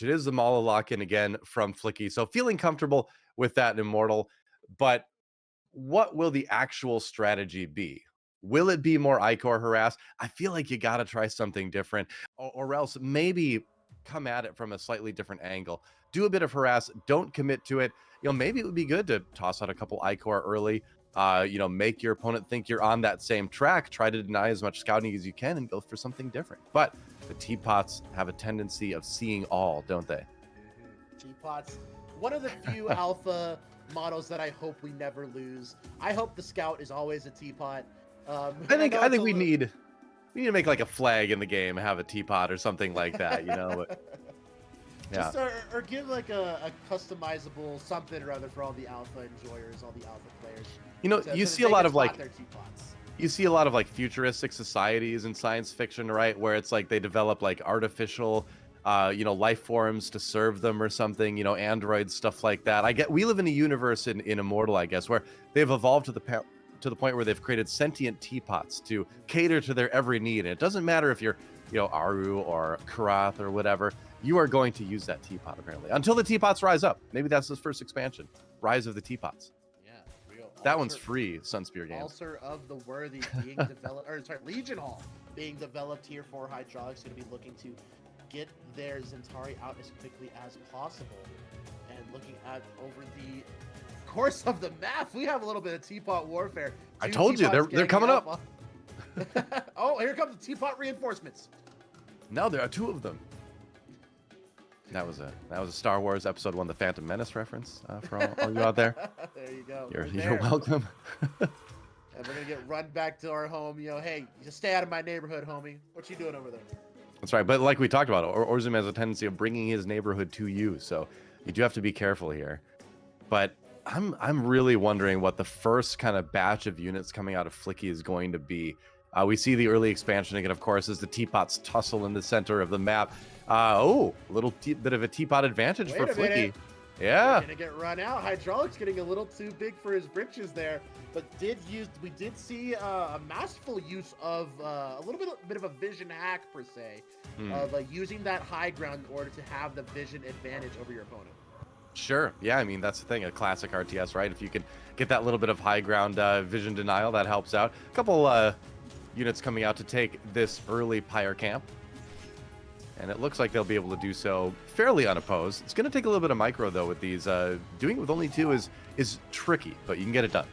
It is the Mala lock-in again from Flicky. So feeling comfortable with that in Immortal. But what will the actual strategy be? Will it be more Icor harass? I feel like you got to try something different, or else maybe come at it from a slightly different angle. Do a bit of harass, don't commit to it. Maybe it would be good to toss out a couple Icor early. Make your opponent think you're on that same track. Try to deny as much scouting as you can and go for something different. But the teapots have a tendency of seeing all, don't they? Teapots, one of the few alpha models that I hope we never lose. I hope the scout is always a teapot. I think we need to make like a flag in the game, have a teapot or something like that, But, yeah. Just or give like a customizable something or other for all the alpha enjoyers, all the alpha players. You see a lot of like you see a lot of like futuristic societies in science fiction, right? Where it's like they develop like artificial life forms to serve them or something, androids, stuff like that. We live in a universe in Immortal, I guess, where they've evolved to the point where they've created sentient teapots to cater to their every need. And it doesn't matter if you're, Aru or Karath or whatever, you are going to use that teapot apparently until the teapots rise up. Maybe that's the first expansion, Rise of the Teapots. Yeah, real. That one's free, Sunspear Games. Altar of the Worthy being developed, Legion Hall being developed here for Hydraulics, going to be looking to get their Zentari out as quickly as possible. And looking at over the course of the map, we have a little bit of teapot warfare. I told you, they're coming up. Oh, here comes the teapot reinforcements. Now there are two of them. That was a Star Wars Episode 1, the Phantom Menace reference for all you out there. There you go. You're welcome. And we're gonna get run back to our home. Hey, just stay out of my neighborhood, homie. What you doing over there? That's right. But like we talked about, Orzum has a tendency of bringing his neighborhood to you, so you do have to be careful here. But I'm really wondering what the first kind of batch of units coming out of Flicky is going to be. We see the early expansion again, of course, as the teapots tussle in the center of the map. A little bit of a teapot advantage for Flicky. Yeah. We're gonna get run out. Hydraulics getting a little too big for his britches there, but we did see a masterful use of a little bit of a vision hack per se, of using that high ground in order to have the vision advantage over your opponent. Sure. Yeah, I mean, that's the thing, a classic RTS, right? If you can get that little bit of high ground vision denial, that helps out. A couple units coming out to take this early Pyre camp. And it looks like they'll be able to do so fairly unopposed. It's going to take a little bit of micro, though, with these. Doing it with only two is tricky, but you can get it done.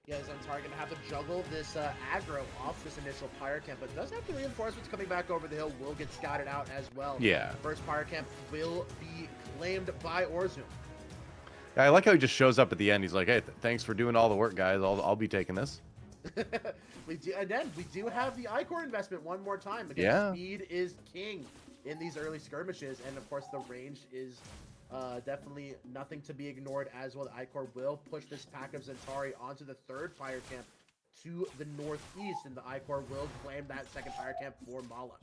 Yeah, Zentari going to have to juggle this aggro off this initial Pyre camp, but does have the reinforcements coming back over the hill, will get scouted out as well. Yeah. First Pyre camp will be claimed by Orzum. Yeah, I like how he just shows up at the end. He's like, hey, thanks for doing all the work, guys. I'll be taking this. We do have the Icor investment one more time. Again, speed is king in these early skirmishes, and of course the range is definitely nothing to be ignored as well. The Icor will push this pack of Zentari onto the third Pyre camp to the northeast, and the Icor will claim that second Pyre camp for Mala.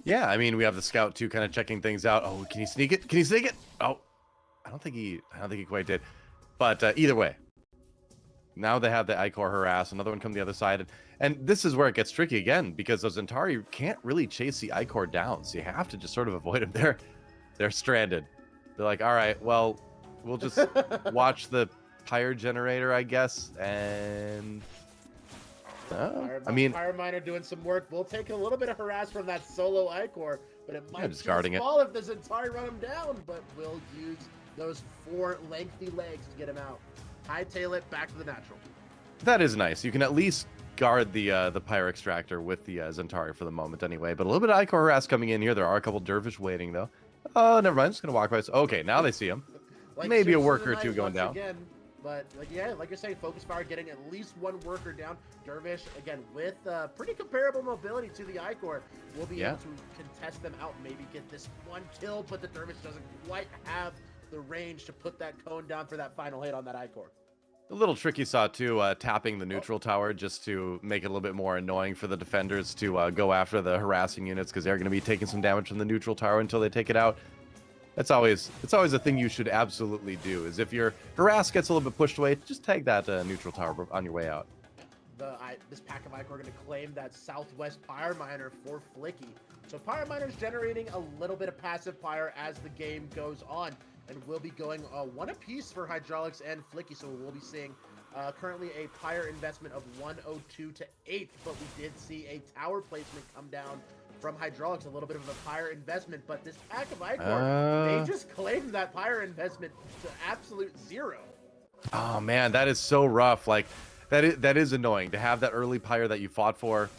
Yeah, I mean, we have the scout too, kind of checking things out. Oh, can he sneak it? Can he sneak it? Oh, I don't think he quite did. But either way, now they have the Icor harass, another one come the other side. And this is where it gets tricky again, because those Zentari can't really chase the Icor down. So you have to just sort of avoid them. They're stranded. They're like, all right, well, we'll just watch the Pyre generator, I guess. And Pyre Miner doing some work. We'll take a little bit of harass from that solo Icor, but it might just fall if the Zentari run him down. But we'll use those 4 lengthy legs to get him out. Hightail it back to the natural. That is nice. You can at least guard the Pyre extractor with the Zentari for the moment anyway. But a little bit of Icor harass coming in here. There are a couple dervish waiting though. Oh, never mind. I'm just gonna walk by. Okay, now they see him. Like maybe a worker or two going down. Again, but like you're saying, Focus Fire getting at least 1 worker down. Dervish again with pretty comparable mobility to the Icor will be able to contest them out. Maybe get this 1 kill, but the Dervish doesn't quite have the range to put that cone down for that final hit on that Icor. A little tricky saw too, tapping the neutral tower just to make it a little bit more annoying for the defenders to go after the harassing units, because they're going to be taking some damage from the neutral tower until they take it out. It's always a thing you should absolutely do, is if your harass gets a little bit pushed away, just tag that neutral tower on your way out. this pack of Ike are going to claim that Southwest Pyre Miner for Flicky. So Pyre Miner is generating a little bit of passive Pyre as the game goes on, and we'll be going one apiece for Hydraulics and Flicky. So we'll be seeing currently a Pyre investment of 102 to 8, but we did see a tower placement come down from Hydraulics, a little bit of a Pyre investment, but this pack of Icor, they just claimed that Pyre investment to absolute 0. Oh man, that is so rough. Like that is annoying to have that early Pyre that you fought for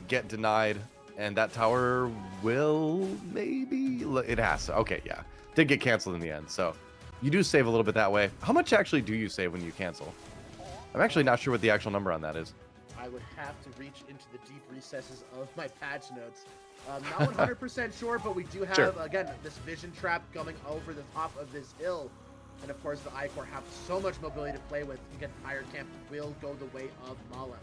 get denied, and that tower will maybe it has to. Okay, yeah, did get canceled in the end, so you do save a little bit that way. How much actually do you save when you cancel? I'm actually not sure what the actual number on that is. I would have to reach into the deep recesses of my patch notes. Not 100% sure, but we do have, again, this vision trap coming over the top of this hill. And of course, the Icor have so much mobility to play with. Again, Pyre Camp will go the way of Mala.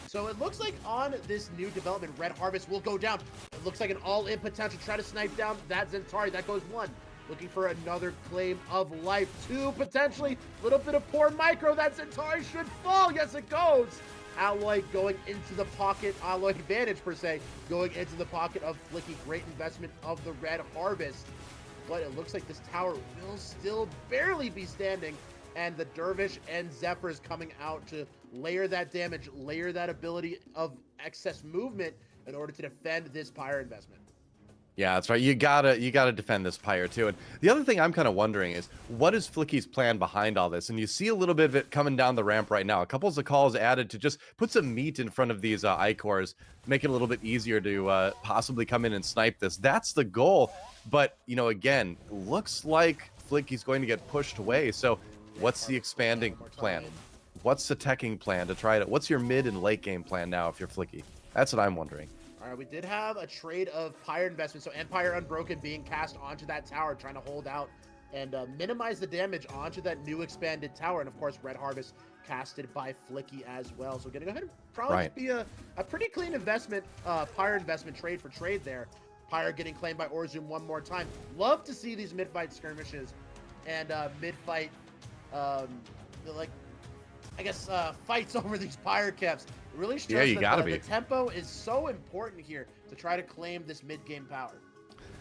So it looks like on this new development, Red Harvest will go down. It looks like an all-in potential. Try to snipe down that Zentari. That goes 1. Looking for another claim of life. 2, potentially. A little bit of poor micro. That Zentari should fall. Yes, it goes. Alloy going into the pocket, Alloy advantage per se, going into the pocket of Flicky. Great investment of the Red Harvest. But it looks like this tower will still barely be standing, and the Dervish and Zephyrs coming out to layer that damage, layer that ability of excess movement in order to defend this Pyre investment. Yeah, that's right. You gotta defend this Pyre too. And the other thing I'm kind of wondering is, what is Flicky's plan behind all this? And you see a little bit of it coming down the ramp right now. A couple of calls added to just put some meat in front of these Icors, make it a little bit easier to possibly come in and snipe this. That's the goal. But you know, again, looks like Flicky's going to get pushed away. So what's the expanding plan? What's the teching plan to try to? What's your mid and late game plan now if you're Flicky? That's what I'm wondering. All right, we did have a trade of Pyre investment, so Empire Unbroken being cast onto that tower, trying to hold out and minimize the damage onto that new expanded tower. And of course, Red Harvest casted by Flicky as well. So gonna go ahead and probably be a pretty clean investment, Pyre investment trade for trade there. Pyre getting claimed by Orzum one more time. Love to see these mid-fight skirmishes and mid-fight, like, I guess, fights over these Pyre caps. Really stress that the tempo is so important here to try to claim this mid-game power.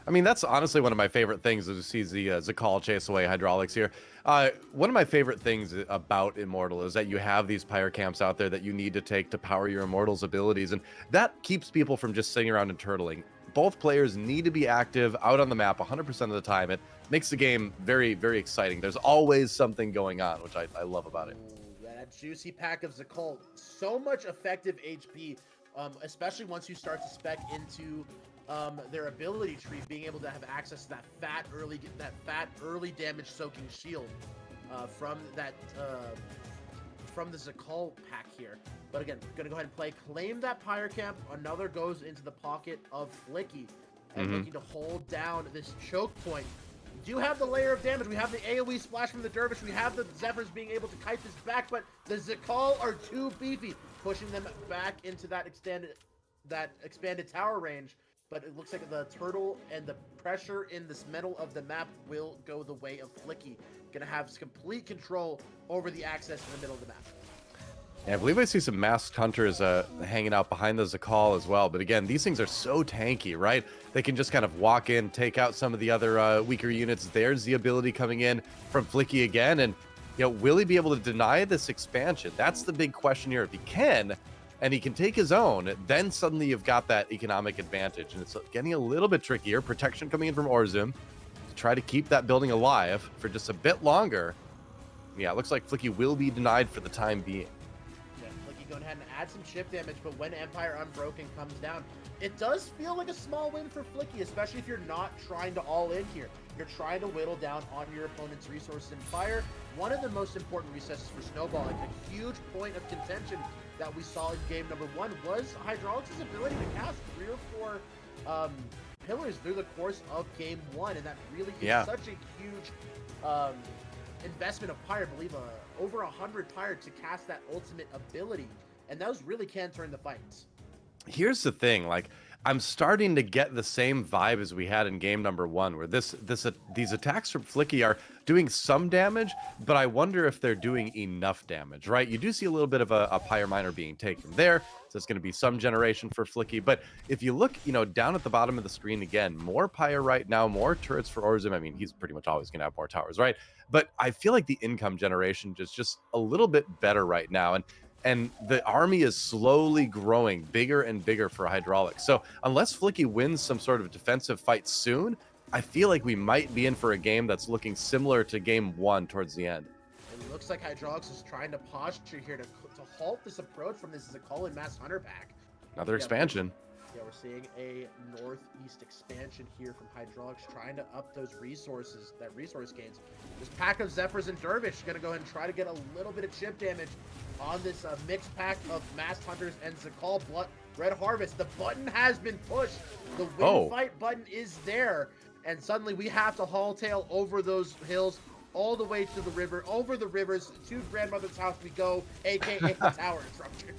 I mean, that's honestly one of my favorite things is to see the Zakal chase away Hydraulics here. One of my favorite things about Immortal is that you have these Pyre camps out there that you need to take to power your Immortals abilities, and that keeps people from just sitting around and turtling. Both players need to be active out on the map 100% of the time. It makes the game very, very exciting. There's always something going on, which I love about it. Juicy pack of Zakal, so much effective HP, especially once you start to spec into their ability tree, being able to have access to that fat early damage soaking shield from the Zakal pack here. But again, gonna go ahead and play, claim that Pyre camp. Another goes into the pocket of Flicky and looking to hold down this choke point. We do have the layer of damage. We have the AoE splash from the Dervish. We have the Zephyrs being able to kite this back, but the Zakal are too beefy, pushing them back into that expanded tower range. But it looks like the turtle and the pressure in this middle of the map will go the way of Flicky. Gonna have complete control over the access in the middle of the map. Yeah, I believe I see some masked hunters hanging out behind the Zakal as well. But again, these things are so tanky, right? They can just kind of walk in, take out some of the other weaker units. There's the ability coming in from Flicky again. And, you know, will he be able to deny this expansion? That's the big question here. If he can, and he can take his own, then suddenly you've got that economic advantage. And it's getting a little bit trickier. Protection coming in from Orzum to try to keep that building alive for just a bit longer. Yeah, it looks like Flicky will be denied for the time being. Going ahead and add some chip damage, but when Empire Unbroken comes down, it does feel like a small win for Flicky, especially if you're not trying to all in here. You're trying to whittle down on your opponent's resources in Pyre. One of the most important recesses for Snowball, like a huge point of contention that we saw in game number 1 was Hydraulics' ability to cast 3 or 4 pillars through the course of game 1, and that really is such a huge investment of Pyre. I believe over 100 Pyre to cast that ultimate ability, and those really can turn the fights. Here's the thing, like, I'm starting to get the same vibe as we had in game number 1, where these attacks from Flicky are doing some damage, but I wonder if they're doing enough damage, right? You do see a little bit of a Pyre miner being taken there, so it's going to be some generation for Flicky. But if you look, down at the bottom of the screen again, more Pyre right now, more turrets for Orzum. I mean, he's pretty much always going to have more towers, right? But I feel like the income generation is just a little bit better right now. And the army is slowly growing bigger and bigger for Hydraulics. So unless Flicky wins some sort of defensive fight soon, I feel like we might be in for a game that's looking similar to game 1 towards the end. It looks like Hydraulics is trying to posture here to halt this approach from this Zakal and Mass Hunter pack. Another expansion. Yeah, we're seeing a northeast expansion here from Hydraulics, trying to up those resources, that resource gains. This pack of Zephyrs and Dervish is going to go ahead and try to get a little bit of chip damage on this mixed pack of Masked Hunters and Zakal Red Harvest. The button has been pushed. The win fight button is there. And suddenly we have to haul tail over those hills, all the way to the river, over the rivers, to Grandmother's house we go, aka the Tower Disruptions.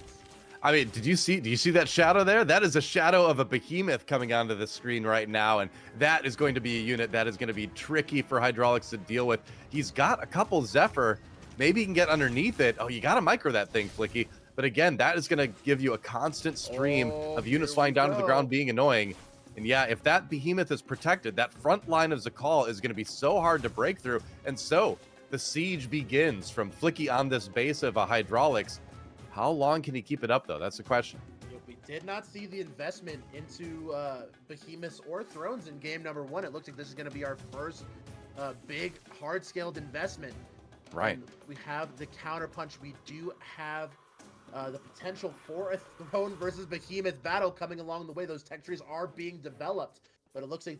I mean, do you see that shadow there? That is a shadow of a behemoth coming onto the screen right now, and that is going to be a unit that is going to be tricky for Hydraulics to deal with. He's got a couple Zephyr. Maybe he can get underneath it. Oh, you got to micro that thing, Flicky. But again, that is going to give you a constant stream of units flying down to the ground being annoying. And yeah, if that behemoth is protected, that front line of Zakal is going to be so hard to break through. And so the siege begins from Flicky on this base of a Hydraulics. How long can he keep it up, though? That's the question. We did not see the investment into behemoths or thrones in game number 1. It looks like this is going to be our first big, hard-scaled investment. Right. And we have the counterpunch. We do have the potential for a throne versus behemoth battle coming along the way. Those tech trees are being developed, but it looks like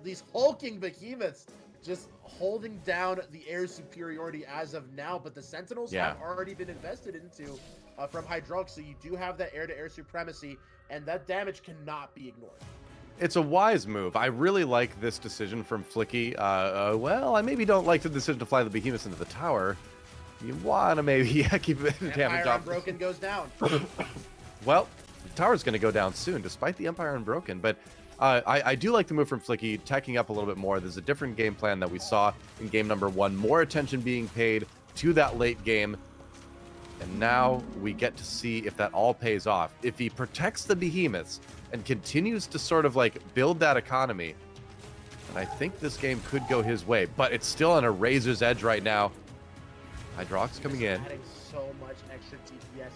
these hulking behemoths just holding down the air superiority as of now. But the Sentinels have already been invested into from Hydraulics, so you do have that air-to-air supremacy, and that damage cannot be ignored. It's a wise move. I really like this decision from Flicky. Well, I maybe don't like the decision to fly the behemoths into the tower. You want to maybe keep it damage off. Unbroken goes down. Well, the tower's going to go down soon, despite the Empire Unbroken. But I do like the move from Flicky, teching up a little bit more. There's a different game plan that we saw in game number 1. More attention being paid to that late game. And now we get to see if that all pays off. If he protects the behemoths and continues to sort of like build that economy, and I think this game could go his way. But it's still on a razor's edge right now. Hydraulics coming in. Adding so much extra TPS,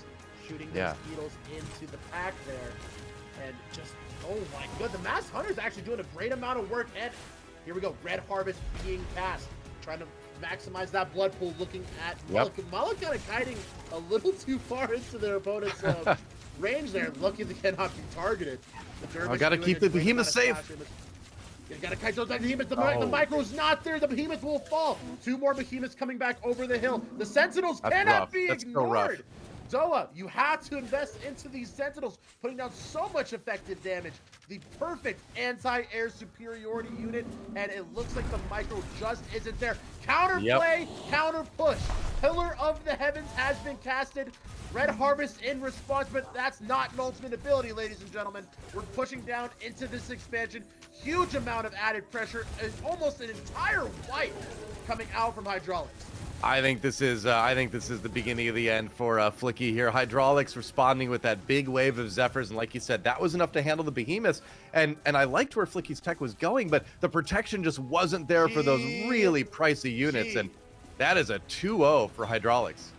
shooting those beetles into the pack there, and just, oh my god, the Mass Hunter's actually doing a great amount of work. And here we go, Red Harvest being cast, trying to maximize that blood pool, looking at Mulligan kind of kiting a little too far into their opponent's range there. Lucky they cannot be targeted. I gotta keep the behemoth safe. You gotta kite those behemoths. The micro's not there. The behemoth will fall. 2 more behemoths coming back over the hill. The Sentinels cannot be ignored. Zoa, you have to invest into these Sentinels, putting down so much effective damage. The perfect anti-air superiority unit, and it looks like the micro just isn't there. Counterplay, counter push. Pillar of the Heavens has been casted. Red Harvest in response, but that's not an ultimate ability, ladies and gentlemen. We're pushing down into this expansion. Huge amount of added pressure, almost an entire wipe coming out from Hydraulics. I think this is the beginning of the end for Flicky here. Hydraulics responding with that big wave of Zephyrs, and like you said, that was enough to handle the behemoths. And I liked where Flicky's tech was going, but the protection just wasn't there for those really pricey units, and that is a 2-0 for Hydraulics.